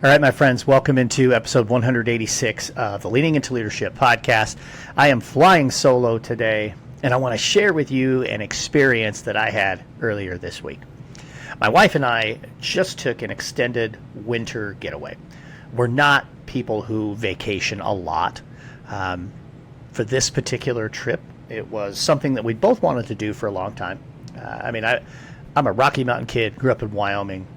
All right, my friends, welcome into episode 186 of the Leaning into Leadership podcast. I am flying solo today, and I want to share with you an experience that I had earlier this week. My wife and I just took an extended winter getaway. We're not people who vacation a lot. For this particular trip, it was something that we both wanted to do for a long time. I'm a Rocky Mountain kid, grew up in Wyoming.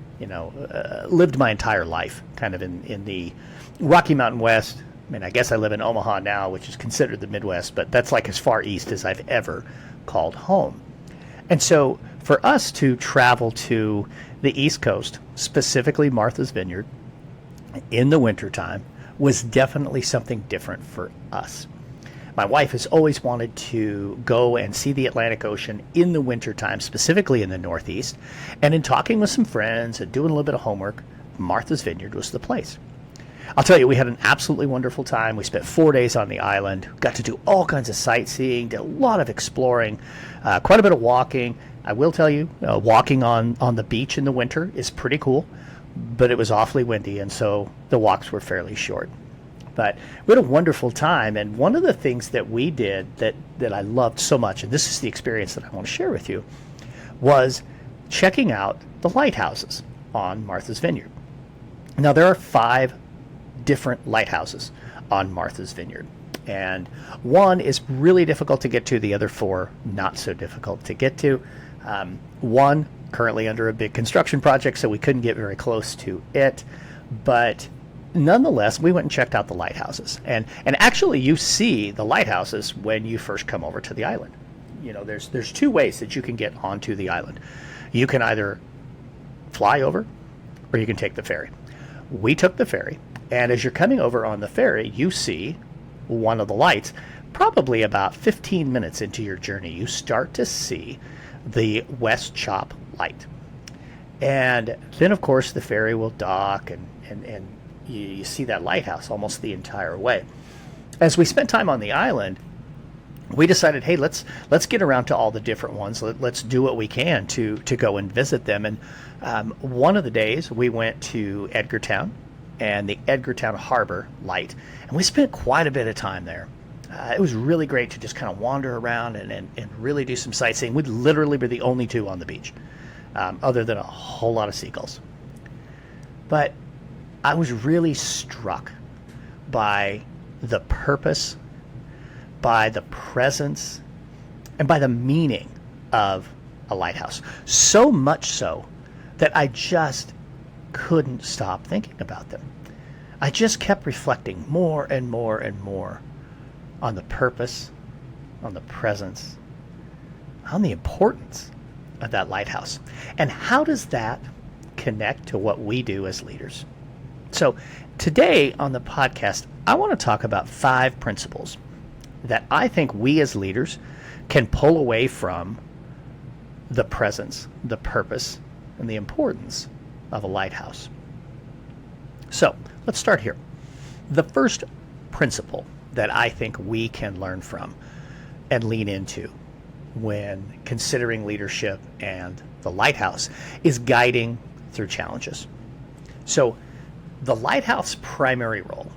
Lived my entire life kind of in the Rocky Mountain West. I guess I live in Omaha now, which is considered the Midwest, but that's like as far east as I've ever called home. And so for us to travel to the East Coast, specifically Martha's Vineyard, in the wintertime was definitely something different for us. My wife has always wanted to go and see the Atlantic Ocean in the wintertime, specifically in the Northeast. And in talking with some friends and doing a little bit of homework, Martha's Vineyard was the place. I'll tell you, we had an absolutely wonderful time. We spent 4 days on the island, got to do all kinds of sightseeing, did a lot of exploring, quite a bit of walking. I will tell you, walking on the beach in the winter is pretty cool, but it was awfully windy, and so the walks were fairly short. But we had a wonderful time, and one of the things that we did that I loved so much, and this is the experience that I want to share with you, was checking out the lighthouses on Martha's Vineyard. Now, there are 5 different lighthouses on Martha's Vineyard, and one is really difficult to get to, the other 4 not so difficult to get to. One currently under a big construction project, so we couldn't get very close to it, but nonetheless, we went and checked out the lighthouses. And actually, you see the lighthouses when you first come over to the island. There's 2 ways that you can get onto the island. You can either fly over, or you can take the ferry. We took the ferry, and as you're coming over on the ferry, you see one of the lights. Probably about 15 minutes into your journey, you start to see the West Chop light. And then, of course, the ferry will dock, and you see that lighthouse almost the entire way. As we spent time on the island, we decided, hey, let's get around to all the different ones. Let's do what we can to go and visit them. And one of the days we went to Edgartown and the Edgartown Harbor light, and we spent quite a bit of time there. It was really great to just kind of wander around and really do some sightseeing. We'd literally be the only 2 on the beach, other than a whole lot of seagulls. But I was really struck by the purpose, by the presence, and by the meaning of a lighthouse. So much so that I just couldn't stop thinking about them. I just kept reflecting more and more and more on the purpose, on the presence, on the importance of that lighthouse. And how does that connect to what we do as leaders? So today on the podcast, I want to talk about 5 principles that I think we as leaders can pull away from the presence, the purpose, and the importance of a lighthouse. So let's start here. The first principle that I think we can learn from and lean into when considering leadership and the lighthouse is guiding through challenges. So the lighthouse primary role,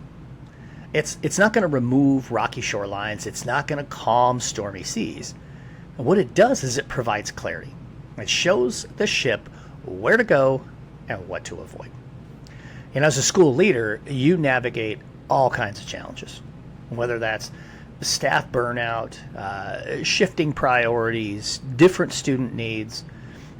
it's not going to remove rocky shorelines. It's not going to calm stormy seas. And what it does is it provides clarity. It shows the ship where to go and what to avoid. And as a school leader, you navigate all kinds of challenges, whether that's staff burnout, shifting priorities, different student needs.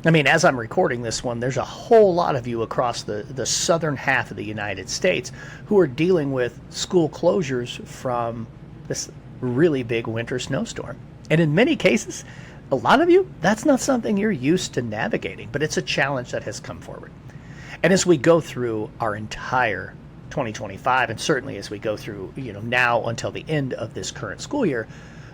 As I'm recording this one, there's a whole lot of you across the southern half of the United States who are dealing with school closures from this really big winter snowstorm. And in many cases, a lot of you, that's not something you're used to navigating, but it's a challenge that has come forward. And as we go through our entire 2025, and certainly as we go through, now until the end of this current school year,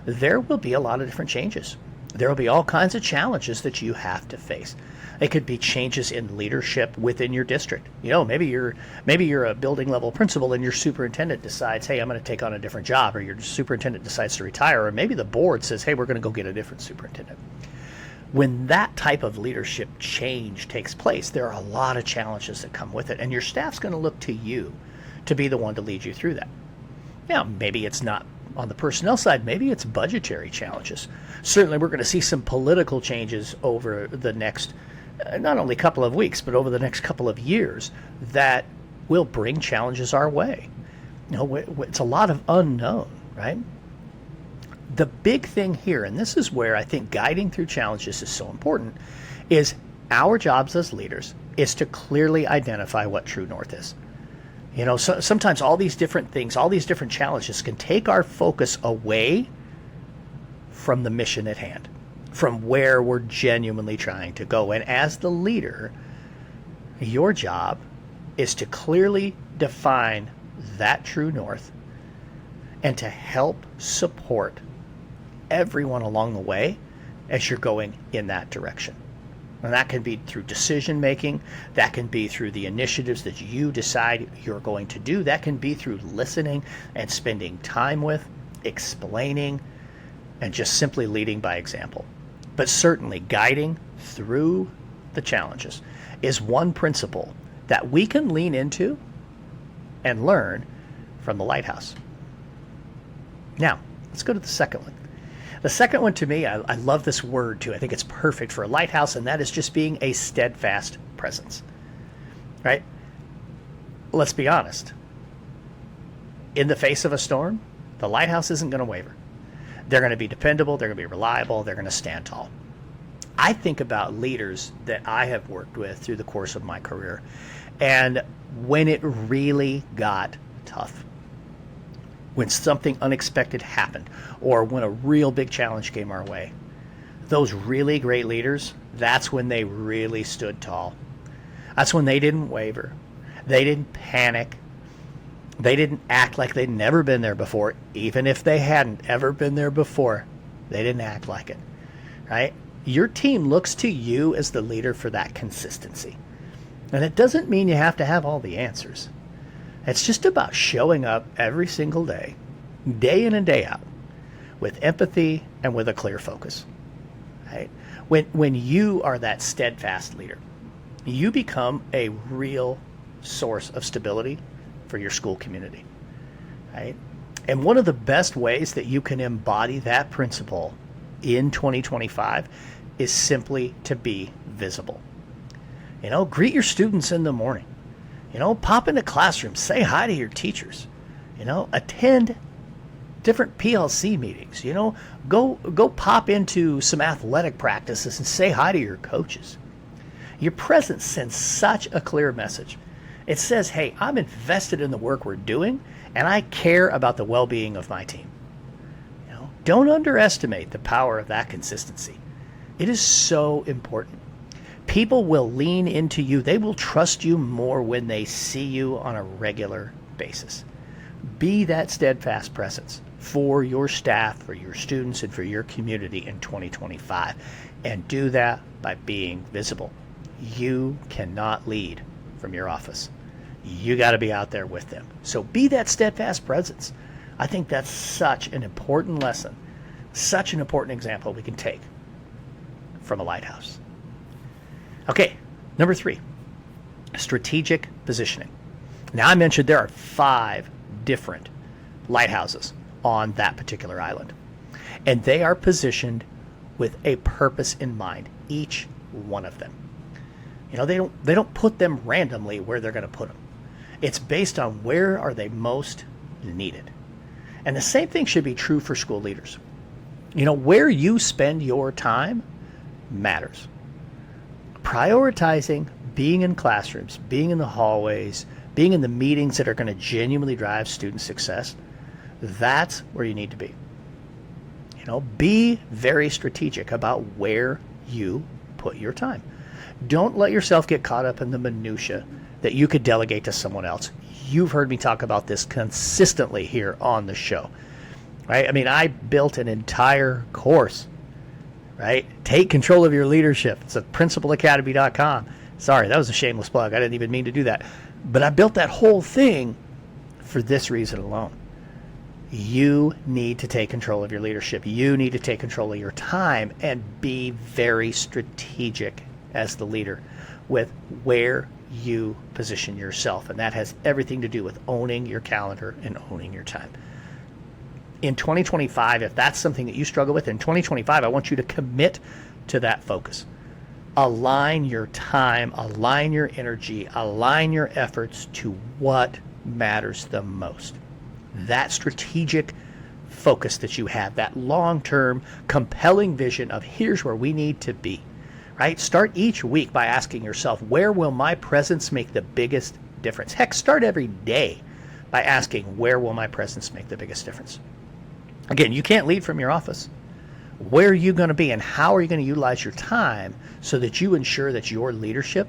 there will be a lot of different changes. There will be all kinds of challenges that you have to face. It could be changes in leadership within your district. Maybe you're a building level principal and your superintendent decides, hey, I'm going to take on a different job, or your superintendent decides to retire, or maybe the board says, hey, we're going to go get a different superintendent. When that type of leadership change takes place, there are a lot of challenges that come with it, and your staff's going to look to you to be the one to lead you through that. Now, maybe it's not on the personnel side, maybe it's budgetary challenges. Certainly, we're going to see some political changes over the next, not only couple of weeks, but over the next couple of years that will bring challenges our way. It's a lot of unknown, right? The big thing here, and this is where I think guiding through challenges is so important, is our jobs as leaders is to clearly identify what true north is. So sometimes all these different things, all these different challenges can take our focus away from the mission at hand, from where we're genuinely trying to go. And as the leader, your job is to clearly define that true north and to help support everyone along the way as you're going in that direction. And that can be through decision making, that can be through the initiatives that you decide you're going to do, that can be through listening and spending time with, explaining, and just simply leading by example. But certainly guiding through the challenges is one principle that we can lean into and learn from the lighthouse. Now, let's go to the second one. The second one, to me, I love this word too. I think it's perfect for a lighthouse, and that is just being a steadfast presence, right? Let's be honest. In the face of a storm, the lighthouse isn't going to waver. They're going to be dependable, they're going to be reliable, they're going to stand tall. I think about leaders that I have worked with through the course of my career, and when it really got tough, when something unexpected happened, or when a real big challenge came our way, those really great leaders, that's when they really stood tall. That's when they didn't waver. They didn't panic. They didn't act like they'd never been there before, even if they hadn't ever been there before. They didn't act like it, right? Your team looks to you as the leader for that consistency. And it doesn't mean you have to have all the answers. It's just about showing up every single day, day in and day out, with empathy and with a clear focus. Right? When you are that steadfast leader, you become a real source of stability for your school community. Right? And one of the best ways that you can embody that principle in 2025 is simply to be visible. Greet your students in the morning. Pop into classrooms, say hi to your teachers, attend different PLC meetings, go pop into some athletic practices and say hi to your coaches. Your presence sends such a clear message. It says, hey, I'm invested in the work we're doing and I care about the well-being of my team. Don't underestimate the power of that consistency. It is so important. People will lean into you. They will trust you more when they see you on a regular basis. Be that steadfast presence for your staff, for your students, and for your community in 2025. And do that by being visible. You cannot lead from your office. You got to be out there with them. So be that steadfast presence. I think that's such an important lesson, such an important example we can take from a lighthouse. Okay, number 3, strategic positioning. Now, I mentioned there are 5 different lighthouses on that particular island, and they are positioned with a purpose in mind, each one of them. They don't put them randomly where they're going to put them. It's based on where are they most needed. And the same thing should be true for school leaders. Where you spend your time matters. Prioritizing being in classrooms, being in the hallways, being in the meetings that are going to genuinely drive student success, that's where you need to be. Be very strategic about where you put your time. Don't let yourself get caught up in the minutia that you could delegate to someone else. You've heard me talk about this consistently here on the show, right? I built an entire course, right? Take control of your leadership. It's at principalacademy.com. Sorry, that was a shameless plug. I didn't even mean to do that. But I built that whole thing for this reason alone. You need to take control of your leadership. You need to take control of your time and be very strategic as the leader with where you position yourself. And that has everything to do with owning your calendar and owning your time. In 2025, if that's something that you struggle with, in 2025, I want you to commit to that focus. Align your time, align your energy, align your efforts to what matters the most. That strategic focus that you have, that long-term compelling vision of here's where we need to be, right? Start each week by asking yourself, where will my presence make the biggest difference? Heck, start every day by asking, where will my presence make the biggest difference? Again, you can't lead from your office. Where are you going to be and how are you going to utilize your time so that you ensure that your leadership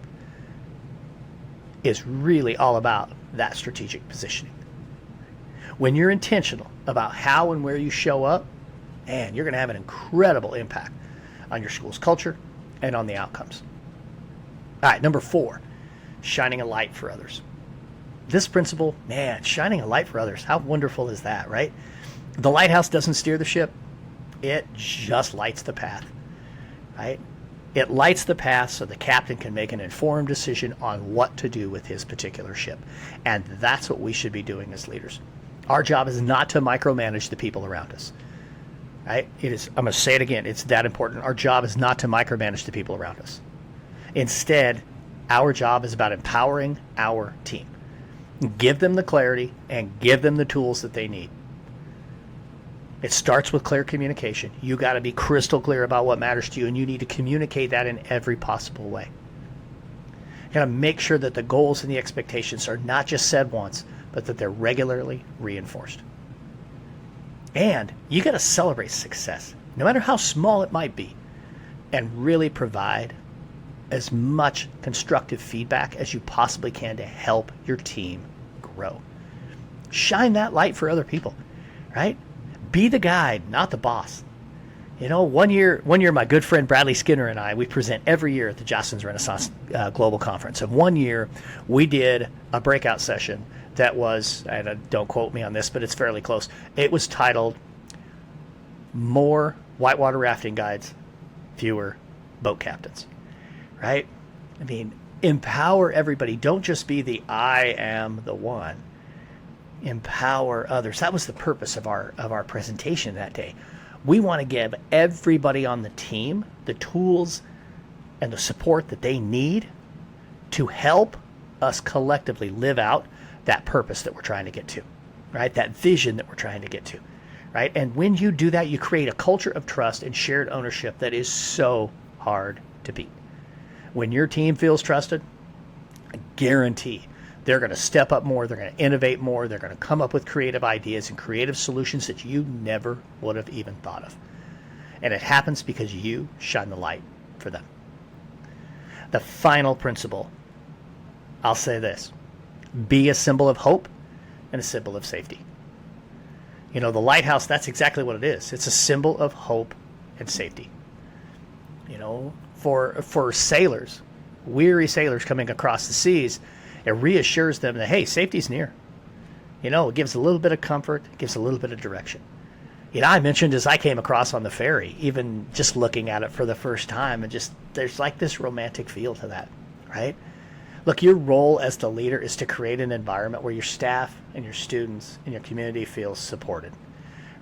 is really all about that strategic positioning? When you're intentional about how and where you show up, man, you're going to have an incredible impact on your school's culture and on the outcomes. All right, number 4, shining a light for others. This principle, man, shining a light for others, how wonderful is that, right? The lighthouse doesn't steer the ship. It just lights the path, right? It lights the path so the captain can make an informed decision on what to do with his particular ship. And that's what we should be doing as leaders. Our job is not to micromanage the people around us, right? It is, I'm going to say it again, it's that important. Our job is not to micromanage the people around us. Instead, our job is about empowering our team. Give them the clarity and give them the tools that they need. It starts with clear communication. You got to be crystal clear about what matters to you, and you need to communicate that in every possible way. You got to make sure that the goals and the expectations are not just said once, but that they're regularly reinforced. And you got to celebrate success, no matter how small it might be, and really provide as much constructive feedback as you possibly can to help your team grow. Shine that light for other people, right? Be the guide, not the boss. You know, one year, my good friend Bradley Skinner and I, we present every year at the Jostens Renaissance Global Conference. And one year, we did a breakout session that was, and don't quote me on this, but it's fairly close. It was titled, More Whitewater Rafting Guides, Fewer Boat Captains, right? I mean, empower everybody. Don't just be the I am the one. Empower others. That was the purpose of our presentation that day. We want to give everybody on the team the tools and the support that they need to help us collectively live out that purpose that we're trying to get to, right? That vision that we're trying to get to, right? And when you do that, you create a culture of trust and shared ownership that is so hard to beat. When your team feels trusted, I guarantee they're going to step up more, they're going to innovate more, they're going to come up with creative ideas and creative solutions that you never would have even thought of. And it happens because you shine the light for them. The final principle, I'll say this: be a symbol of hope and a symbol of safety. You know, the lighthouse, that's exactly what it is. It's a symbol of hope and safety. You know, for sailors, weary sailors coming across the seas, it reassures them that, hey, safety's near. You know, it gives a little bit of comfort, it gives a little bit of direction. You know, I mentioned as I came across on the ferry, even just looking at it for the first time, and just there's like this romantic feel to that, right? Look, your role as the leader is to create an environment where your staff and your students and your community feels supported,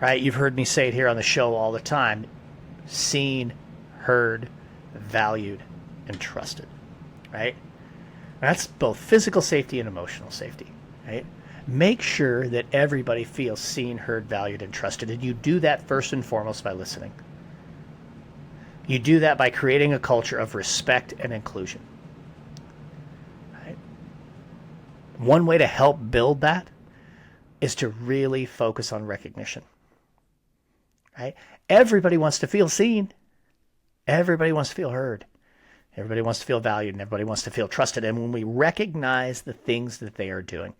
right? You've heard me say it here on the show all the time: seen, heard, valued, and trusted, right? That's both physical safety and emotional safety, right? Make sure that everybody feels seen, heard, valued, and trusted. And you do that first and foremost by listening. You do that by creating a culture of respect and inclusion. Right? One way to help build that is to really focus on recognition. Right? Everybody wants to feel seen. Everybody wants to feel heard. Everybody wants to feel valued, and everybody wants to feel trusted. And when we recognize the things that they are doing,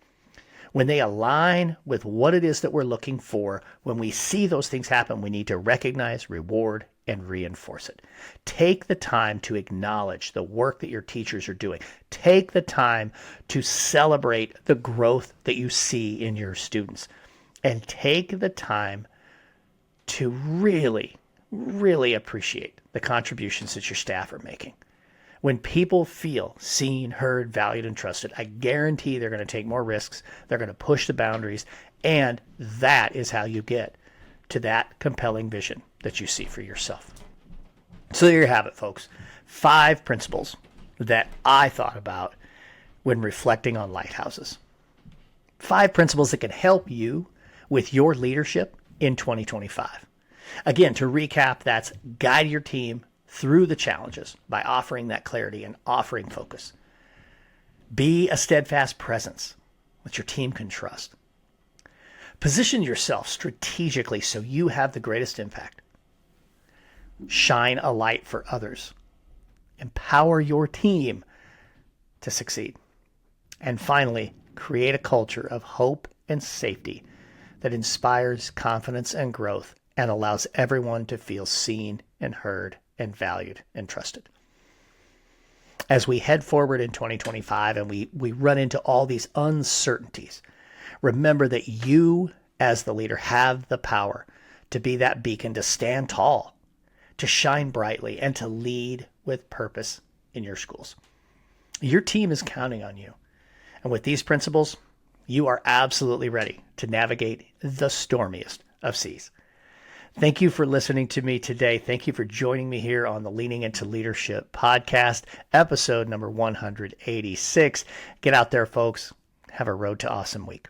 when they align with what it is that we're looking for, when we see those things happen, we need to recognize, reward, and reinforce it. Take the time to acknowledge the work that your teachers are doing. Take the time to celebrate the growth that you see in your students. and take the time to really, really appreciate the contributions that your staff are making. When people feel seen, heard, valued, and trusted, I guarantee they're going to take more risks. They're going to push the boundaries. And that is how you get to that compelling vision that you see for yourself. So there you have it, folks. 5 principles that I thought about when reflecting on lighthouses. 5 principles that can help you with your leadership in 2025. Again, to recap, that's guide your team through the challenges by offering that clarity and offering focus. Be a steadfast presence that your team can trust. Position yourself strategically so you have the greatest impact. Shine a light for others. Empower your team to succeed. And finally, create a culture of hope and safety that inspires confidence and growth and allows everyone to feel seen and heard and valued and trusted. As we head forward in 2025 and we run into all these uncertainties, remember that you as the leader have the power to be that beacon, to stand tall, to shine brightly, and to lead with purpose in your schools. Your team is counting on you. And with these principles, you are absolutely ready to navigate the stormiest of seas. Thank you for listening to me today. Thank you for joining me here on the Leaning Into Leadership podcast, episode number 186. Get out there, folks. Have a Road to Awesome week.